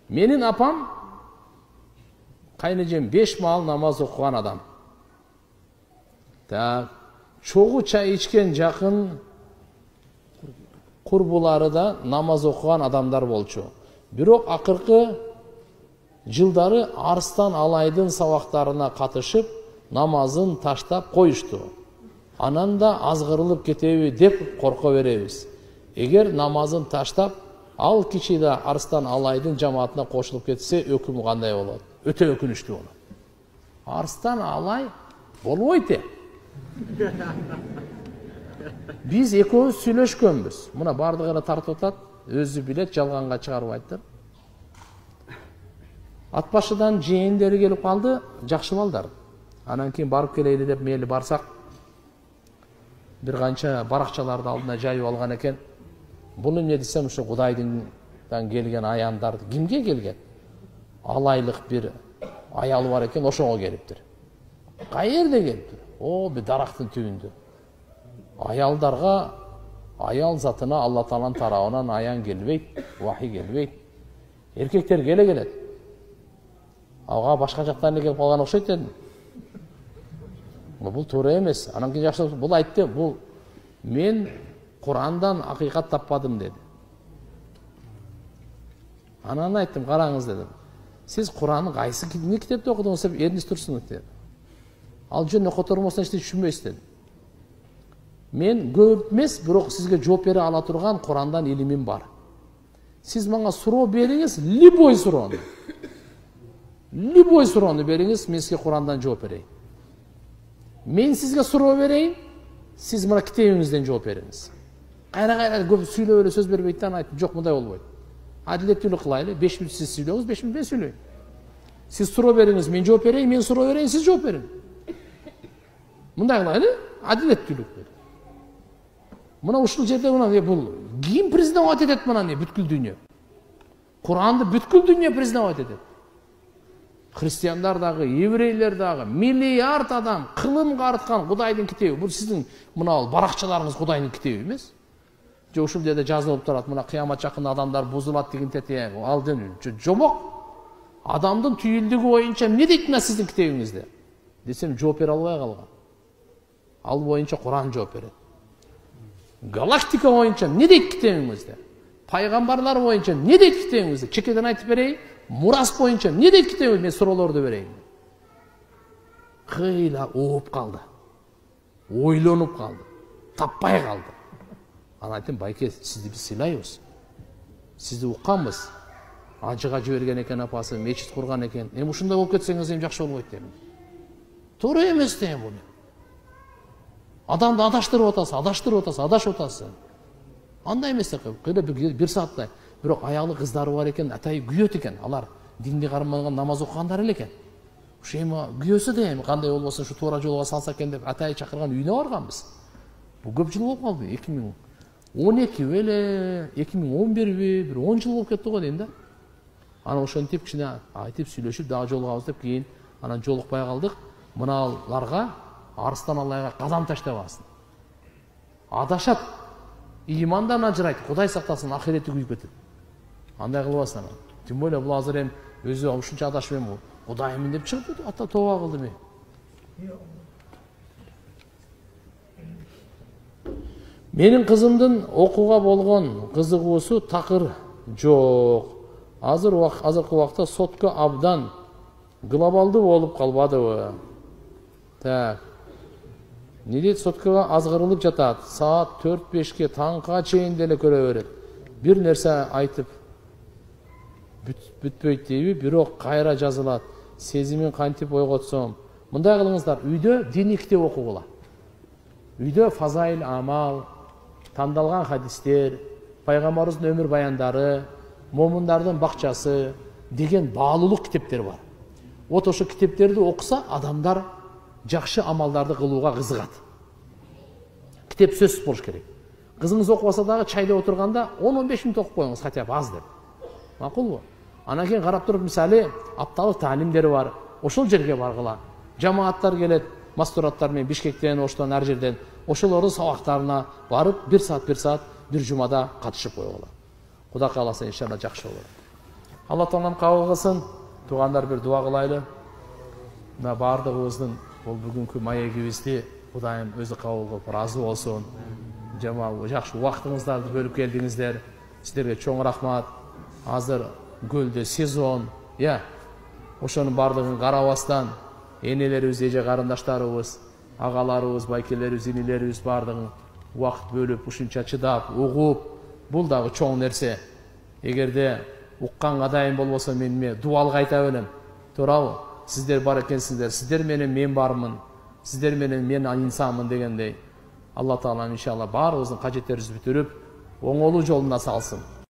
Менин апам кайнежем 5 маал намаз окуган адам. Чогуу чай ичкен жакын курбулары да намаз окуган адамдар болчу. Бирок акыркы жылдары Арыстан Алайдын сабактарына катышып, намазын таштап коюшту. Анан да азгырылып кетеби деп корко беребиз. Эгер намазын таштап, ал киши да Арыстан Алайдын жамаатына кошулуп кетсе, өкүмү кандай болот? Өтө өкүнүчтүү болот. Арыстан Алай болбойт. Биз экөөбүз сүйлөшкөнбүз. Мына бардыгына тартып атат, өзү билет, жалганга чыгарбайт. Ат башыдан жээндери келип калды, жакшы балдар. Анан кийин барып келели деп мейли барсак, бир канча баракчаларды алдына жайып алган экен. Буну эмне десем, ушу Кудайдыңдан келген аяндар кимге келген? Алайлык бир аял бар экен, ошого келиптир. Каерде келиптир? Бир дарактын түбүндө. Аялдарга, аял затына Алла Тааланын тарабынан аян келбейт, вахий келбейт. Эркектер келет. Ага башка жактан келип калган окшойт эди. Бул туура эмес. Анан кийин жакшы бул айтты, бул мен Курандан акыйкат таппадым деди. Анан айттым, караңыз дедим. Сиз Куранны кайсы китепте окудуңуз деп эриниз турсун деди. Ал жөн окотормосун эч түшүнбөйсүз деди. Мен көп эмес, бирок сизге жооп бере ала турган Курандан илимим бар. Сиз мага суроо бериңиз, любой суроону. Любой суроону бериңиз, мен сизге Курандан жооп берейин. Мен сизге суроо берейин, сиз мына китебиңизден жооп бериңиз. Кайра көп сүйлөп эле сөз бербейт да, айтып, жок, мындай болбойт. Адилеттүүлүк кылайлы, 5 мүнөт сиз сүйлөңүз, 5 мүнөт мен сүйлөйм. Сиз суроо бериңиз, мен жооп берейин, мен суроо берейин, сиз жооп бериң. Мындай кылайлы, адилеттүүлүк. Мына ушул жерде бул ким признавать этет мына бүткүл дүйнө? Куранды бүткүл дүйнө признавать этет. Христиандар дагы, еврейлер дагы, миллиард адам кылымга арткан Кудайдын китеби. Бул сиздин мына баракчаларыңыз Кудайдын китеби эмес? Же ушул жерде жазылып турат, мына кыямат жакын адамдар бузулат деген тете. Ал жомок. Адамдын түйүлдүгү боюнча эмне дейт мына сиздин китебиңизде? Десем, жооп бере албай калган. Ал боюнча Куран жооп берет. Галактика боюнча эмне дейт китебиңизде? Пайгамбарлар боюнча эмне дейт китебиңизде? Чекеден айтып берейин. Мурас боюнча эмне дейт китебиңизде? Мен суроолорду берейин. Кыйла ооп калды. Ойлонуп калды. Таппай калды. Анан айттым, байке, сизди биз сыйлайбыз. Сизди укканбыз. Ажыга жиберген экен апасы, мечит курган экен. Эми ушундай болуп кетсеңиз эми жакшы болбойт дейм. Туура эмес дейм буну. Адамды адаштырып атасыз, адашып атасыз. Андай эмес да, кыйла бир сааттай. Бирок аялы кыздары бар экен, атай күйөт экен. Алар динди кармаган намаз окугандар эле экен. Ушу эми күйөсү да эми кандай болбосун ушу туура жолго салса экен деп атай чакырган үйүнө барганбыз. Бул көп жыл болуп калды. 2012 беле, 2011би, бир 10 жыл болуп кетти го дейм да. Анан ошентип кичине айтып сүйлөшүп дагы жолугабыз деп кийин анан жолукпай калдык. Мыналарга Арыстан Алайга кадам таштабасын. Адашат. Имандан ажырайт. Кудай сактасын, ахирети күйүп кетет. Андай кылбасын анан. Тим более бул азыр эми өзү ушунча адашып эми Кудаймын деп чыгып ата тооба кылды мен. Менин кызымдын окууга болгон кызыгуусу такыр жок. Азыркы убакта сотко абдан глобалдуу болуп калбадыбы? Так. Не дейт, соткага азгырылып жатат. Саат 4-5ке таңга чейин деле көрө берет. Бир нерсе айтып бүтпөйт дейби, бирок кайра жазылат. Сезимин кантип ойготсом. Мындай кылыңыздар, үйдө диний китеп окугула. Үйдө фазаил амал, тандалган хадистер, пайгамбарыбыздын өмүр баяндары, момундардын бакчасы деген баалуулук китептер бар. Вот ошо китептерди окуса, адамдар жакшы амалдарды кылууга кызыгат. Китеп сөзсүз болуш керек. Кызыңыз окубаса дагы чайда отурганда 10-15 мүнөт окуп коюңуз, хотя бы аз деп. Макулбу? Анан кийин карап туруп, мисалы, апталык таалимдери бар. Ошол жерге баргыла. Жамааттар келет, мастураттар менен Бишкектен, Оштон, ар жерден. Ошолордун сабактарына барып, 1 саат, бир жумада катышып койгула. Кудай кааласа, иншалла жакшы болот. Алла Таалам кабыл кылсын. Тугандар, бир дуа кылайлы. Мына бардыгыбыздын бул бүгүнкү маегибизди Кудайым өзү кабыл кылып ыраазы болсун. Жамал жакшы убактыңыздарды бөлүп келдиңиздер. Сиздерге чоң рахмат. Азыр көлдө сезон, ошонун бардыгын карабастан энелерибиз, эже карындаштарыбыз, агаларыбыз, байкелерибиз, инилерибиз бардыгын убакыт бөлүп, ушунча чыдап, угуп, бул дагы чоң нерсе. Эгерде укканга дайын болбосо мен дубалга айта берем. Туурабы? Сиздер бар экенсиздер, сиздер менен мен бармын, сиздер менен мен инсанмын дегендей. Алла Таала иншалла баарыбыздын кажеттерибизди бүтүрүп, оңолуу жолуна салсын.